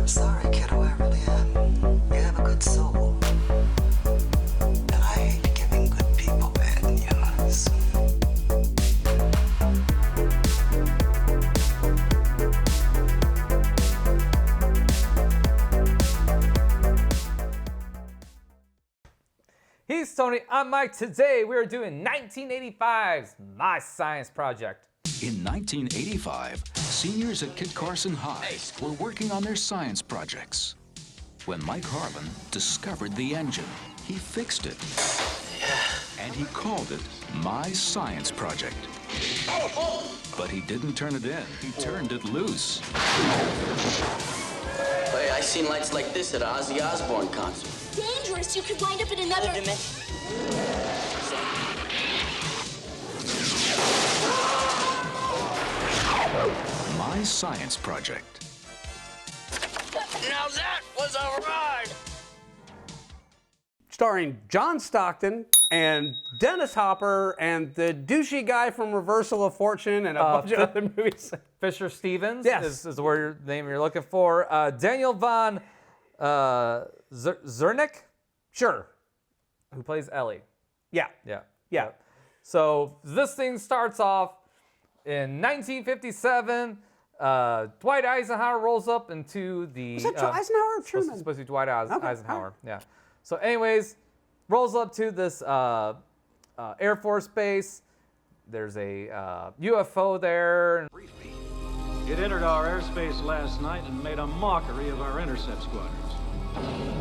sorry, kiddo, I really am. You have a good soul. And I hate giving good people bad news. He's Tony, I'm Mike. Today we are doing 1985's My Science Project. In 1985, seniors at Kit Carson High were working on their science projects when Mike Harlan discovered the engine. He fixed it, and he called it My Science Project. But he didn't turn it in, he turned it loose. Hey, I seen lights like this at an Ozzy Osbourne concert. Dangerous, you could wind up in another dimension. My Science Project. Now that was a ride! Starring John Stockton and Dennis Hopper and the douchey guy from Reversal of Fortune and a bunch of other movies. Fisher Stevens Yes. is the word name you're looking for. Danielle von Zerneck, Sure. who plays Ellie. Yeah. Yeah. So this thing starts off in 1957. Dwight Eisenhower rolls up into the. Was that Eisenhower or Truman? Supposed to be Dwight Eisenhower. Right. Yeah. So, anyways, rolls up to this Air Force base. There's a UFO there. It entered our airspace last night and made a mockery of our intercept squadrons.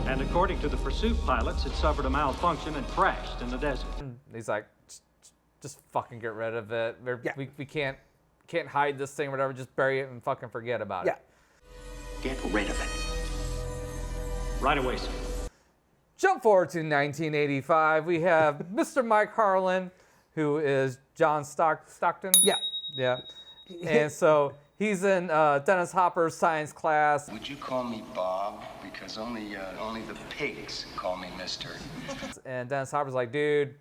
And according to the pursuit pilots, it suffered a malfunction and crashed in the desert. He's like, just fucking get rid of it. Yeah. We can't hide this thing or whatever. Just bury it and fucking forget about it. Get rid of it. Right away, sir. Jump forward to 1985. We have Mr. Mike Harlan, who is John Stockton. Yeah. And so he's in Dennis Hopper's science class. Would you call me Bob? Because only the pigs call me Mister. And Dennis Hopper's like, dude,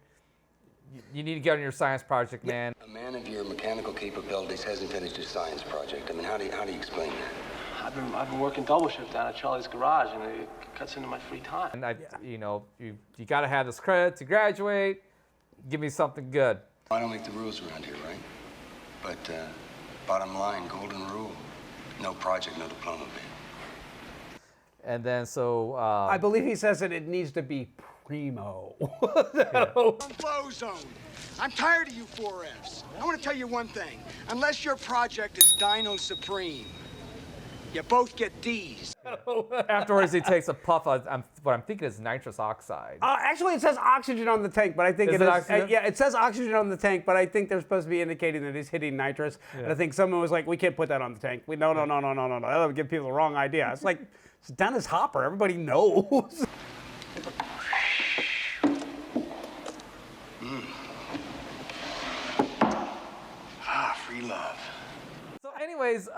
you need to get on your science project, man. A man of your mechanical capabilities hasn't finished his science project. I mean, how do you explain that? I've been working double shift down at Charlie's garage, and it cuts into my free time. And you got to have this credit to graduate. Give me something good. I don't make the rules around here, right? But bottom line, golden rule: no project, no diploma, babe. And then so I believe he says that it needs to be primo. Flow zone. I'm tired of you 4Fs. I want to tell you one thing. Unless your project is Dino Supreme, you both get D's. afterwards he takes a puff of what I'm thinking is nitrous oxide. Actually, it says oxygen on the tank, but I think Is it it is. oxygen? Yeah, it says oxygen on the tank, but I think they're supposed to be indicating that he's hitting nitrous. Yeah. And I think someone was like, "We can't put that on the tank. No. That would give people the wrong idea." It's like, it's Dennis Hopper. Everybody knows. Free love. So anyways,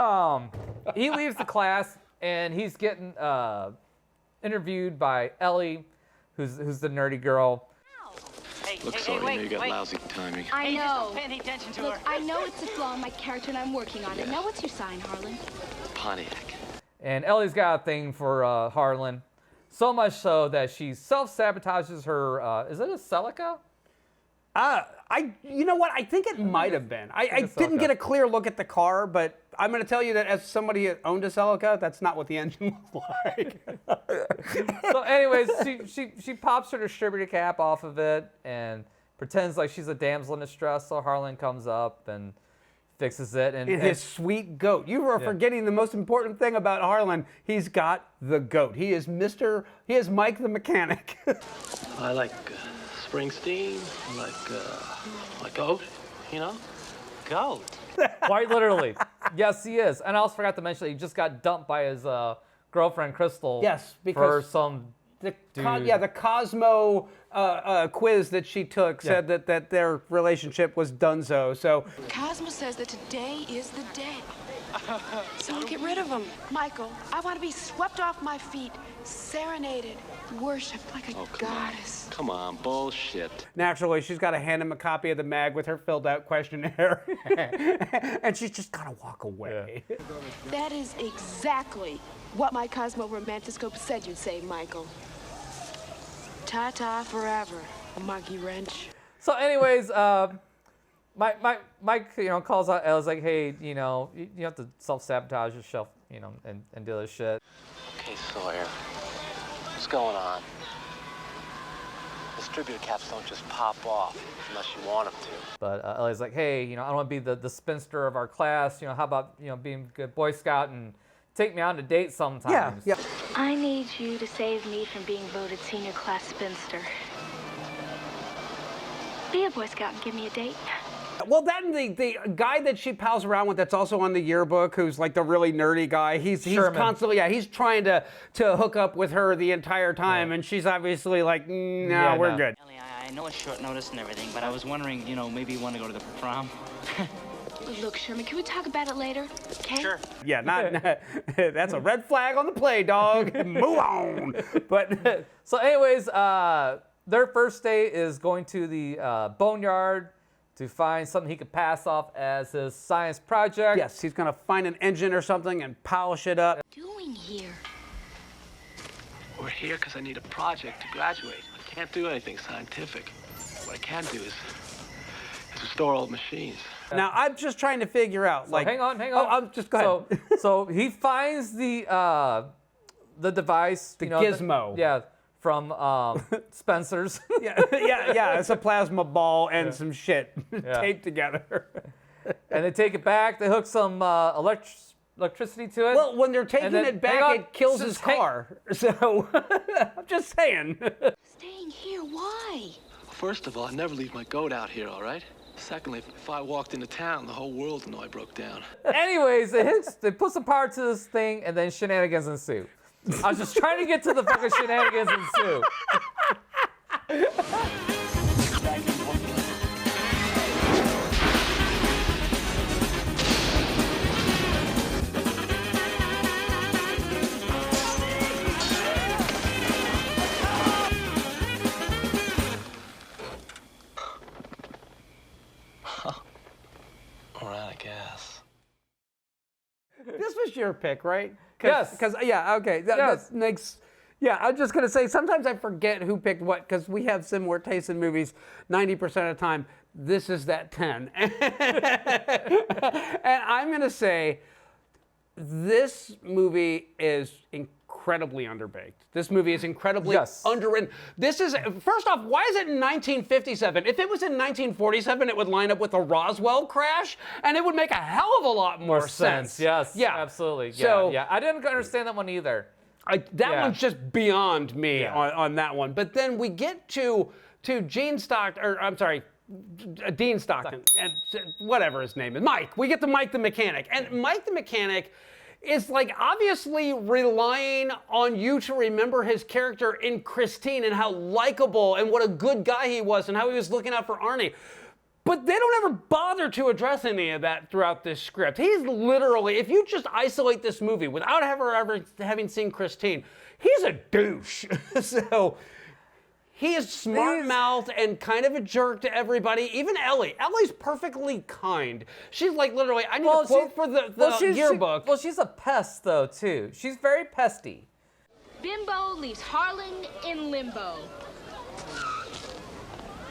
he leaves the class and he's getting interviewed by Ellie, who's the nerdy girl. Look, sorry, you got lousy timing. I know. Pay any attention to Look, her. I know it's a flaw in my character, and I'm working on it. Now, what's your sign, Harlan? Pontiac. And Ellie's got a thing for Harlan, so much so that she self-sabotages her, is it a Celica? You know what? I think it might have been. I didn't get a clear look at the car, but I'm going to tell you that as somebody who owned a Celica, that's not what the engine was like. So anyways, she pops her distributor cap off of it and pretends like she's a damsel in distress, so Harlan comes up and fixes it. And his sweet goat. You are forgetting the most important thing about Harlan. He's got the goat. He is Mike the mechanic. I like Springsteen, like goat, you know? Goat. Quite literally. Yes, he is. And I also forgot to mention that he just got dumped by his girlfriend, Crystal. Yes, because for some the Cosmo quiz that she took said that their relationship was donezo. So Cosmo says that today is the day. So I'll get rid of him. Michael, I want to be swept off my feet, serenaded, worshipped like a goddess. Come on, bullshit. Naturally, she's got to hand him a copy of the mag with her filled out questionnaire. And she's just got to walk away. That is exactly What my Cosmo Romantiscope said you'd say, Michael. Ta-ta forever, monkey wrench. So anyways, Mike, calls out Ellie's like, hey, you have to self-sabotage yourself, and do this shit. Okay, Sawyer. What's going on? Distributor caps don't just pop off unless you want them to. But Ellie's like, hey, I don't want to be the spinster of our class. How about, being a good Boy Scout and take me on a date sometimes? Yeah. I need you to save me from being voted senior class spinster. Be a Boy Scout and give me a date. Well, then the guy that she pals around with that's also on the yearbook, who's like the really nerdy guy, he's constantly, he's trying to hook up with her the entire time, and she's obviously like, no, we're good. Ellie, I know it's short notice and everything, but I was wondering, maybe you want to go to the prom? Look, Sherman, can we talk about it later? Okay? Sure. Yeah, not that's a red flag on the play, dog. Move on. But so anyways, their first date is going to the boneyard to find something he could pass off as his science project. Yes, he's gonna find an engine or something and polish it up. What are you doing here? We're here because I need a project to graduate. I can't do anything scientific. What I can do is restore old machines. Now I'm just trying to figure out, So hang on. Oh, I'm just go ahead. So he finds the device, the gizmo. from Spencer's. yeah. It's a plasma ball and some shit taped together. And they take it back. They hook some electricity to it. Well, when they're taking it back, it kills his car. So I'm just saying. Staying here, why? First of all, I never leave my goat out here, all right? Secondly, if I walked into town, the whole world would know I broke down. Anyways, they put some power to this thing, and then shenanigans ensue. I was just trying to get to the fucking shenanigans ensue. All right, I guess. This was your pick, right? Yes. Because okay. That makes. Yeah, I'm just gonna say sometimes I forget who picked what because we have similar tastes in movies 90% of the time. This is that 10, and I'm gonna say this movie is incredibly underbaked. This movie is incredibly underwritten. This is, first off, why is it in 1957? If it was in 1947, it would line up with the Roswell crash, and it would make a hell of a lot more sense. Yes, yeah, absolutely. So, yeah, I didn't understand that one either. That one's just beyond me on that one. But then we get to Dean Stockton, and whatever his name is, Mike. We get to Mike the mechanic, and Mike the mechanic is like obviously relying on you to remember his character in Christine and how likable and what a good guy he was and how he was looking out for Arnie. But they don't ever bother to address any of that throughout this script. He's literally, if you just isolate this movie without ever having seen Christine, he's a douche. So he is smart-mouthed and kind of a jerk to everybody. Even Ellie. Ellie's perfectly kind. She's like literally, I need a quote for the yearbook. She's a pest though too. She's very pesty. Bimbo leaves Harlan in limbo.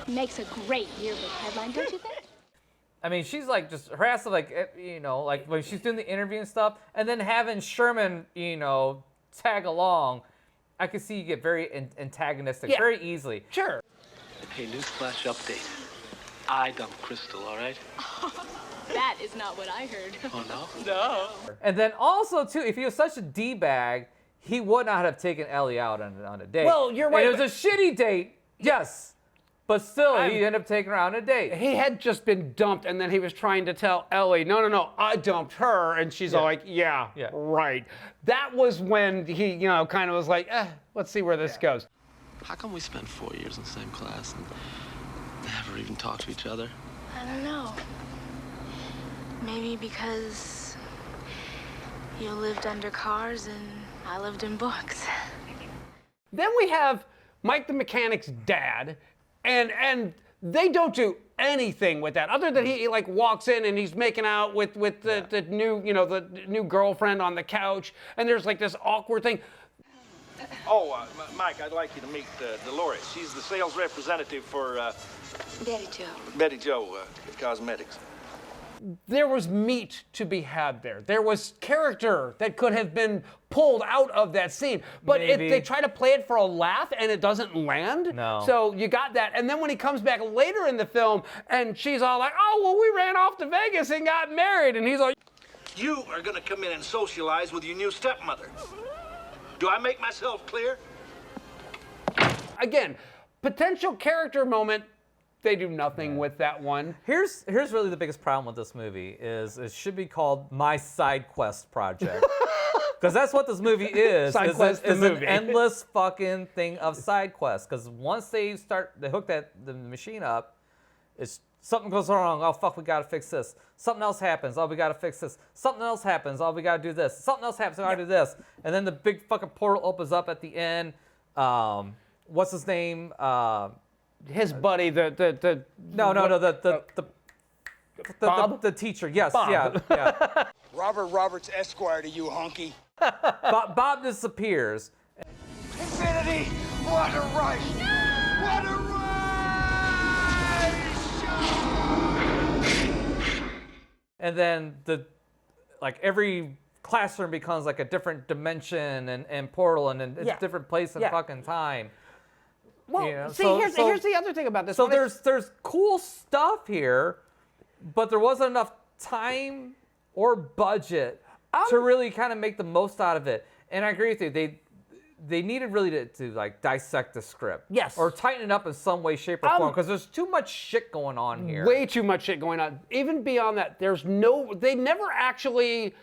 Makes a great yearbook headline, don't you think? I mean, she's like just harassing, like like when she's doing the interview and stuff, and then having Sherman, tag along. I can see you get very antagonistic very easily. Sure. Hey, newsflash update. I dumped Crystal, all right? That is not what I heard. Oh, no? No. And then also, too, if he was such a D-bag, he would not have taken Ellie out on a date. Well, you're right. And it was a shitty date, yes. But still, he ended up taking her on a date. He had just been dumped, and then he was trying to tell Ellie, no, I dumped her. And she's all like, yeah, right. That was when he, kind of was like, let's see where this goes. How come we spent 4 years in the same class and never even talked to each other? I don't know. Maybe because you lived under cars and I lived in books. Then we have Mike the mechanic's dad, and They don't do anything with that other than he like walks in and he's making out with the new, you know, the new girlfriend on the couch, and there's like this awkward thing. Oh, Mike, I'd like you to meet Dolores. She's the sales representative for Betty Jo Cosmetics. There was meat to be had there. There was character that could have been pulled out of that scene. But they try to play it for a laugh and it doesn't land. No. So you got that. And then when he comes back later in the film and she's all like, oh, well, we ran off to Vegas and got married. And he's like, you are going to come in and socialize with your new stepmother. Do I make myself clear? Again, potential character moment. They do nothing with that one. Here's really the biggest problem with this movie is it should be called My Side Quest Project. Because that's what this movie is. Side Quest the movie. An endless fucking thing of side quests. Because once they hook the machine up, it's something goes wrong. Oh fuck, we gotta fix this. Something else happens. Oh, we gotta fix this. Something else happens. Oh, we gotta do this. Something else happens. We gotta do this. And then the big fucking portal opens up at the end. What's his name? His buddy, the teacher. Yes, Bob. yeah. Robert Roberts, Esquire, to you, honky. Bob disappears. Infinity! What a rush! What a rush! And then every classroom becomes like a different dimension and portal and it's a different place and fucking time. Well, you know? see, here's the other thing about this. So there's cool stuff here, but there wasn't enough time or budget to really kind of make the most out of it. And I agree with you. They needed really to like dissect the script. Yes. Or tighten it up in some way, shape, or form, because there's too much shit going on here. Way too much shit going on. Even beyond that, they never actually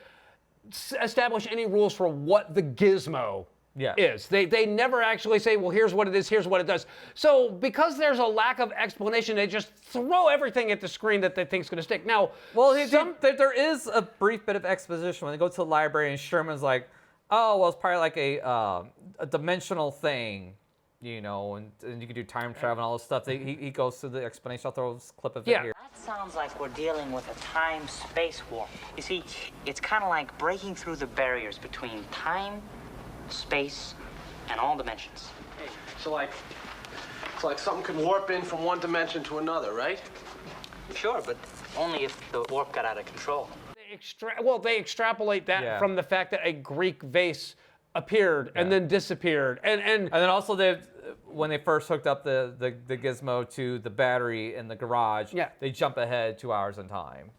establish any rules for what the gizmo is. They never actually say, well, here's what it is, here's what it does. So because there's a lack of explanation, they just throw everything at the screen that they think is going to stick. Now, there is a brief bit of exposition when they go to the library and Sherman's like, oh, well, it's probably like a dimensional thing, you know, and you can do time travel and all this stuff. He goes through the explanation. I'll throw a clip of it here. That sounds like we're dealing with a time-space warp. You see, it's kind of like breaking through the barriers between time, space, and all dimensions. Hey, so like something can warp in from one dimension to another, right? Sure, but only if the warp got out of control. They extrapolate that from the fact that a Greek vase appeared and then disappeared, and then also when they first hooked up the gizmo to the battery in the garage, they jump ahead 2 hours in time.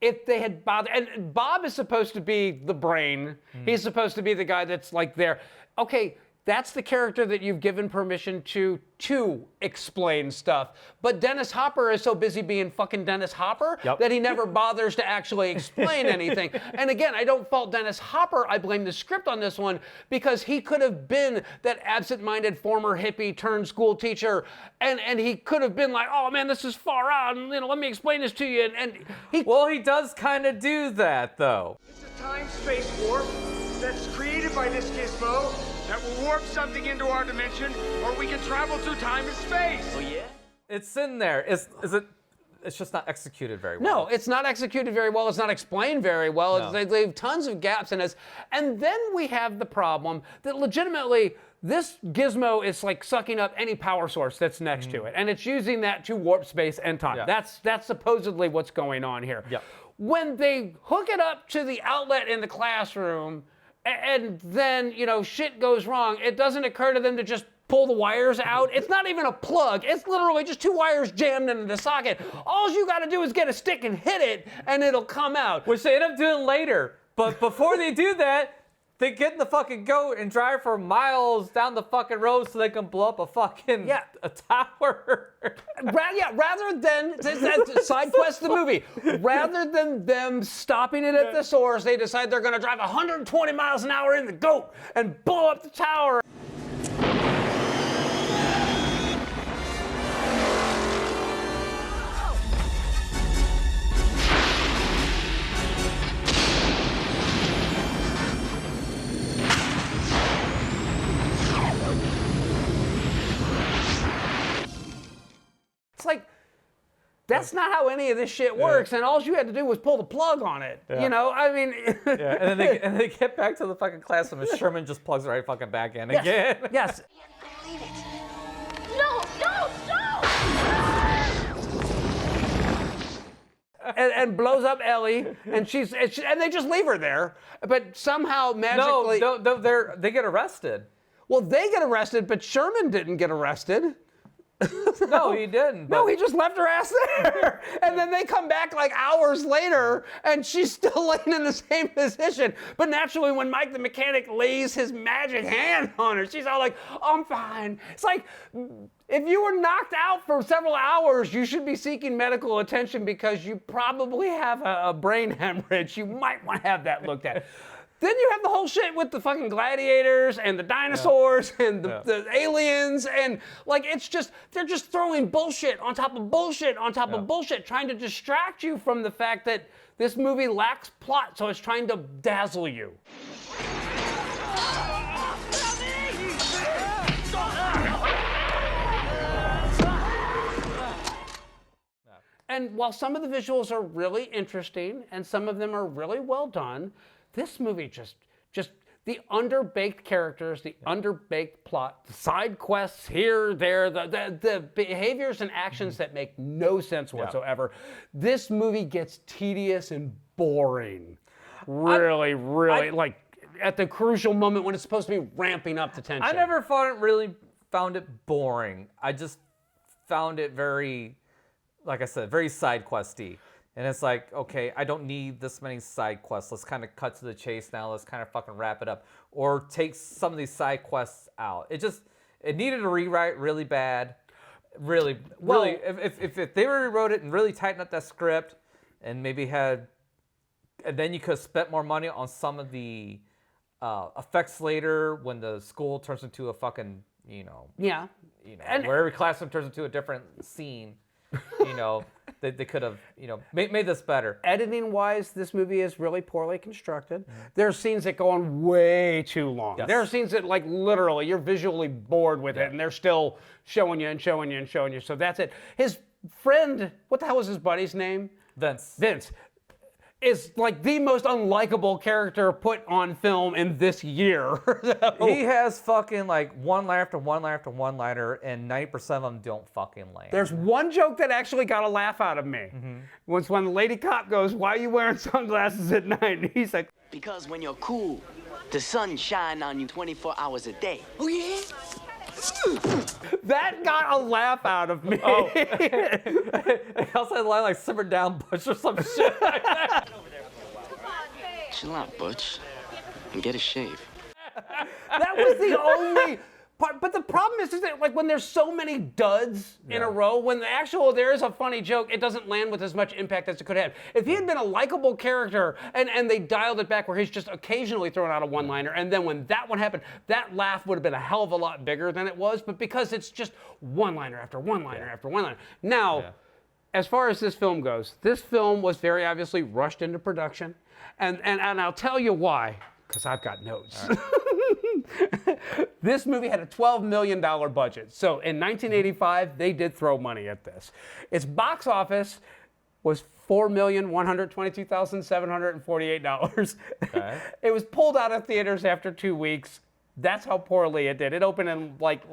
If they had bothered, and Bob is supposed to be the brain, he's supposed to be the guy that's like there. Okay, that's the character that you've given permission to explain stuff. But Dennis Hopper is so busy being fucking Dennis Hopper that he never bothers to actually explain anything. And again, I don't fault Dennis Hopper. I blame the script on this one because he could have been that absent-minded former hippie turned school teacher, and he could have been like, oh man, this is far out, and let me explain this to you. And he does kind of do that though. It's a time-space warp that's created by this gizmo that will warp something into our dimension, or we can travel through time and space. Oh yeah? It's in there. Is it? It's just not executed very well. No, it's not executed very well. It's not explained very well. No. They leave tons of gaps in this. And then we have the problem that legitimately this gizmo is like sucking up any power source that's next to it. And it's using that to warp space and time. Yeah. That's supposedly what's going on here. Yeah. When they hook it up to the outlet in the classroom, and then, shit goes wrong, it doesn't occur to them to just pull the wires out. It's not even a plug. It's literally just two wires jammed into the socket. All you got to do is get a stick and hit it, and it'll come out. Which they end up doing later. But before they do that, they get in the fucking goat and drive for miles down the fucking road so they can blow up a fucking a tower. Rather than side quest the movie, rather than them stopping it at the source, they decide they're going to drive 120 miles an hour in the goat and blow up the tower. That's not how any of this shit works, and all you had to do was pull the plug on it. Yeah. You know, I mean... And then they get back to the fucking classroom, and Sherman just plugs right fucking back in again. Yes. No, no, no! And blows up Ellie, and and they just leave her there. But somehow magically... No, they get arrested. Well, they get arrested, but Sherman didn't get arrested. No, he didn't. No, he just left her ass there. And then they come back like hours later, and she's still laying in the same position. But naturally, when Mike the mechanic lays his magic hand on her, she's all like, I'm fine. It's like, if you were knocked out for several hours, you should be seeking medical attention because you probably have a brain hemorrhage. You might want to have that looked at. Then you have the whole shit with the fucking gladiators and the dinosaurs and the aliens, and like they're just throwing bullshit on top of bullshit on top of bullshit, trying to distract you from the fact that this movie lacks plot, so it's trying to dazzle you. And while some of the visuals are really interesting and some of them are really well done, this movie just the underbaked characters, the underbaked plot, the side quests here, there, the behaviors and actions that make no sense whatsoever. This movie gets tedious and boring. Really, like at the crucial moment when it's supposed to be ramping up the tension. I never found it boring. I just found it very, like I said, very side questy. And it's like, okay, I don't need this many side quests. Let's kind of cut to the chase now. Let's kind of fucking wrap it up. Or take some of these side quests out. It needed a rewrite really bad. Really. If they rewrote it and really tightened up that script and maybe and then you could have spent more money on some of the effects later when the school turns into a fucking, where every classroom turns into a different scene. They could have, made this better. Editing-wise, this movie is really poorly constructed. There are scenes that go on way too long. Yes. There are scenes that, like, literally, you're visually bored with it, and they're still showing you and showing you and showing you. So that's it. His friend, what the hell was his buddy's name? Vince. Is like the most unlikable character put on film in this year. He has fucking like one-liner after one-liner after one-liner, and 90% of them don't fucking land. There's one joke that actually got a laugh out of me. Was when the lady cop goes, "Why are you wearing sunglasses at night?" And he's like, "Because when you're cool, the sun shines on you 24 hours a day." Oh, yeah? That got a laugh out of me. Oh. I also had a line like "simmer down, Butch" or some shit like that. Chill out, Butch, and get a shave. That was the only part. But the problem is that like when there's so many duds in a row, when there is a funny joke, it doesn't land with as much impact as it could have. If he had been a likable character and they dialed it back where he's just occasionally throwing out a one-liner, and then when that one happened, that laugh would have been a hell of a lot bigger than it was. But because it's just one-liner after one-liner after one-liner. Now, as far as this film goes, this film was very obviously rushed into production. And I'll tell you why, because I've got notes. Right. This movie had a $12 million budget. So in 1985, they did throw money at this. Its box office was $4,122,748. Okay. It was pulled out of theaters after 2 weeks. That's how poorly it did. It opened in like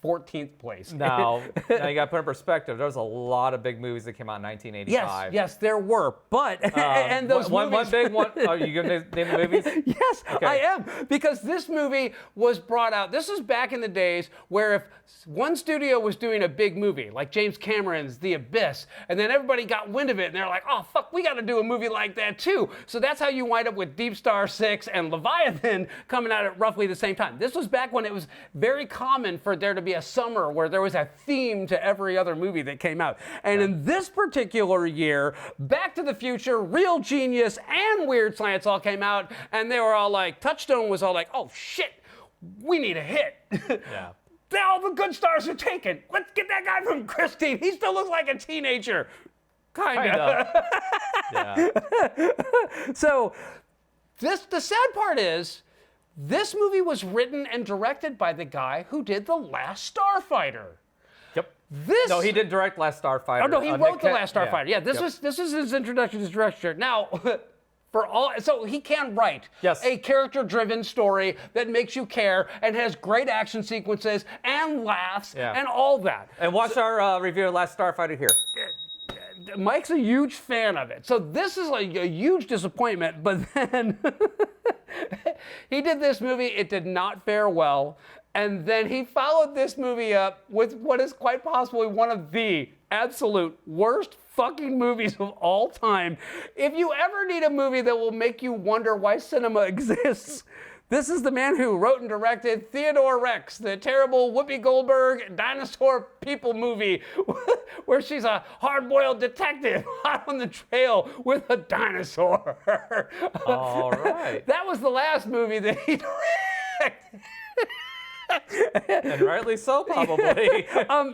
14th place. Now you got to put in perspective. There was a lot of big movies that came out in 1985. Yes, there were. But and those movies, one big one. Are you going to name the movies? Yes, okay. I am, because this movie was brought out. This is back in the days where if one studio was doing a big movie, like James Cameron's The Abyss, and then everybody got wind of it, and they're like, "Oh fuck, we got to do a movie like that too." So that's how you wind up with Deep Star 6 and Leviathan coming out at roughly the same time. This was back when it was very common for there to be a summer where there was a theme to every other movie that came out. And in this particular year, Back to the Future, Real Genius, and Weird Science all came out, and they were all like, Touchstone was all like, "Oh shit, we need a hit." Yeah. All the good stars are taken. Let's get that guy from Christine. He still looks like a teenager. Kinda. Yeah. So the sad part is, this movie was written and directed by the guy who did The Last Starfighter. Yep. No, he did direct Last Starfighter. Oh no, he wrote the Last Yeah. Starfighter. Yeah, this is his introduction to director. Now, so he can write a character-driven story that makes you care and has great action sequences and laughs and all that. And watch our review of Last Starfighter here. Mike's a huge fan of it. So this is like a huge disappointment, but then he did this movie. It did not fare well. And then he followed this movie up with what is quite possibly one of the absolute worst fucking movies of all time. If you ever need a movie that will make you wonder why cinema exists, this is the man who wrote and directed Theodore Rex, the terrible Whoopi Goldberg dinosaur people movie where she's a hard-boiled detective out on the trail with a dinosaur. All right. That was the last movie that he directed. And rightly so, probably.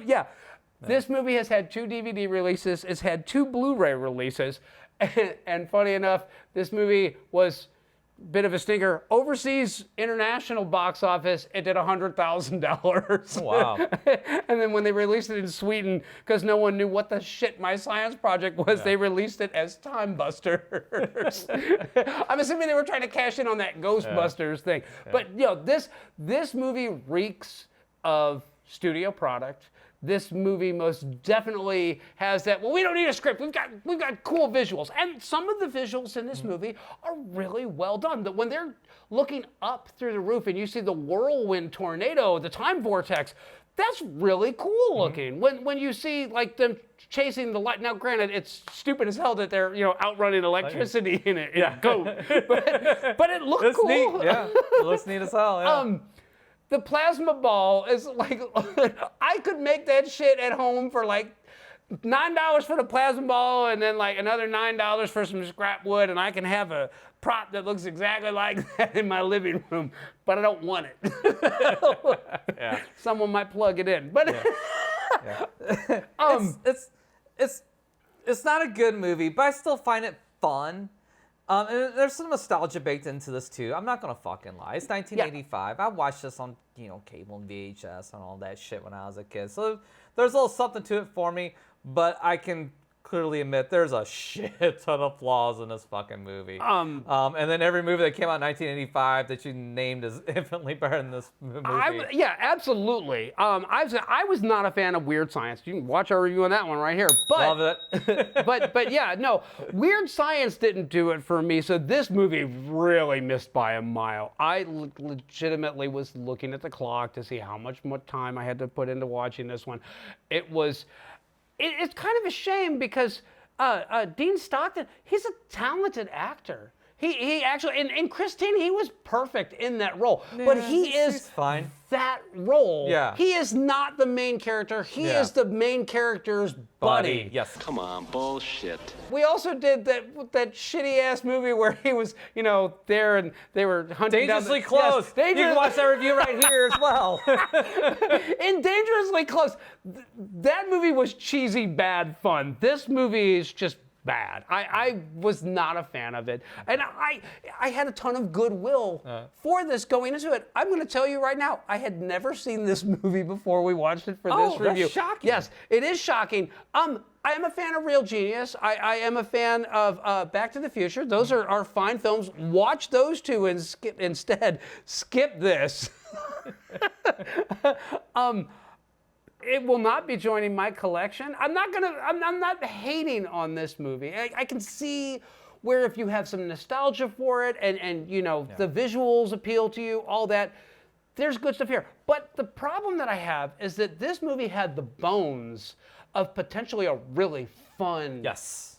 Yeah. This movie has had 2 DVD releases. It's had 2 Blu-ray releases. And funny enough, this movie was a bit of a stinker. Overseas international box office, it did $100,000. Wow. And then when they released it in Sweden, because no one knew what the shit My Science Project was, they released it as Time Busters. I'm assuming they were trying to cash in on that Ghostbusters thing. But you know, this movie reeks of studio product. This movie most definitely has that, well, we don't need a script. We've got cool visuals. And some of the visuals in this movie are really well done. That when they're looking up through the roof and you see the whirlwind tornado, the time vortex, that's really cool looking. When you see like them chasing the light. Now, granted, it's stupid as hell that they're outrunning electricity in it. Yeah. Go. But it looked cool. Neat. Yeah. It looks neat as hell. Yeah. The plasma ball is like, I could make that shit at home for like $9 for the plasma ball and then like another $9 for some scrap wood, and I can have a prop that looks exactly like that in my living room, but I don't want it. Yeah. Someone might plug it in. But it's not a good movie, but I still find it fun. And there's some nostalgia baked into this too. I'm not gonna fucking lie. It's 1985. I watched this on cable and VHS and all that shit when I was a kid. So there's a little something to it for me. But I can clearly admit there's a shit ton of flaws in this fucking movie. And then every movie that came out in 1985 that you named is infinitely better than this movie. Yeah, absolutely. I was not a fan of Weird Science. You can watch our review on that one right here. But, love it. but yeah, no, Weird Science didn't do it for me. So this movie really missed by a mile. I legitimately was looking at the clock to see how much more time I had to put into watching this one. It's kind of a shame because Dean Stockton, he's a talented actor. He actually, in Christine, he was perfect in that role. Yeah, but he's fine. That role. Yeah. He is not the main character. He is the main character's buddy. Yes. Come on, bullshit. We also did that shitty ass movie where he was, there and they were hunting Dangerously Close. Yes, you can watch that review right here as well. In Dangerously Close, that movie was cheesy, bad fun. This movie is just bad. I was not a fan of it. And I had a ton of goodwill for this going into it. I'm going to tell you right now, I had never seen this movie before we watched it for this review. That's shocking. Yes, it is shocking. I am a fan of Real Genius. I am a fan of Back to the Future. Those are fine films. Watch those two and skip this. It will not be joining my collection. I'm not hating on this movie. I can see where if you have some nostalgia for it and the visuals appeal to you, all that, there's good stuff here. But the problem that I have is that this movie had the bones of potentially a really fun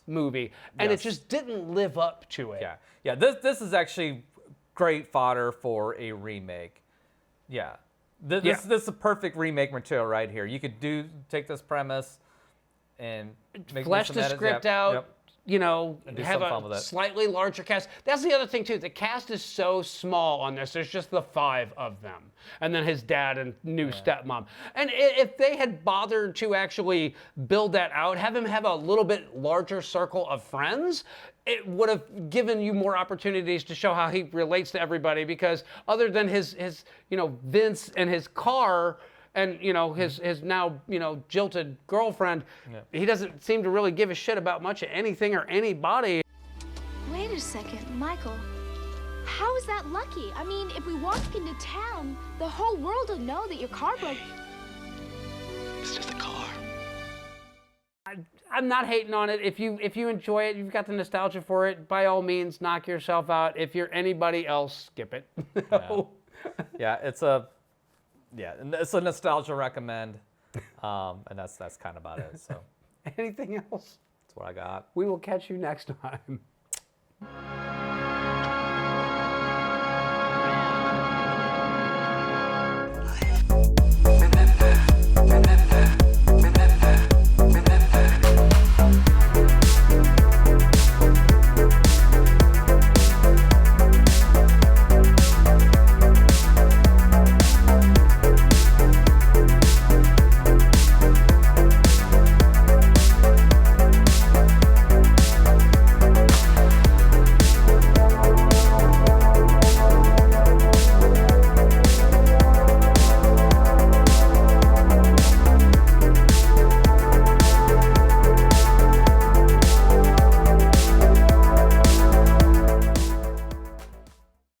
movie, and it just didn't live up to it. Yeah. This is actually great fodder for a remake. Yeah. This is a perfect remake material right here. You could take this premise and flesh the script out, have a slightly larger cast. That's the other thing too. The cast is so small on this. There's just the 5 of them, and then his dad and new stepmom. And if they had bothered to actually build that out, have him have a little bit larger circle of friends, it would have given you more opportunities to show how he relates to everybody, because other than his Vince and his car and his now jilted girlfriend, he doesn't seem to really give a shit about much of anything or anybody. Wait a second, Michael. How is that lucky? I mean, if we walk into town, the whole world will know that your car broke. It's just a car. I'm not hating on it. If you enjoy it, you've got the nostalgia for it, by all means, knock yourself out. If you're anybody else, skip it. It's a nostalgia recommend, and that's kind of about it. So, anything else? That's what I got. We will catch you next time.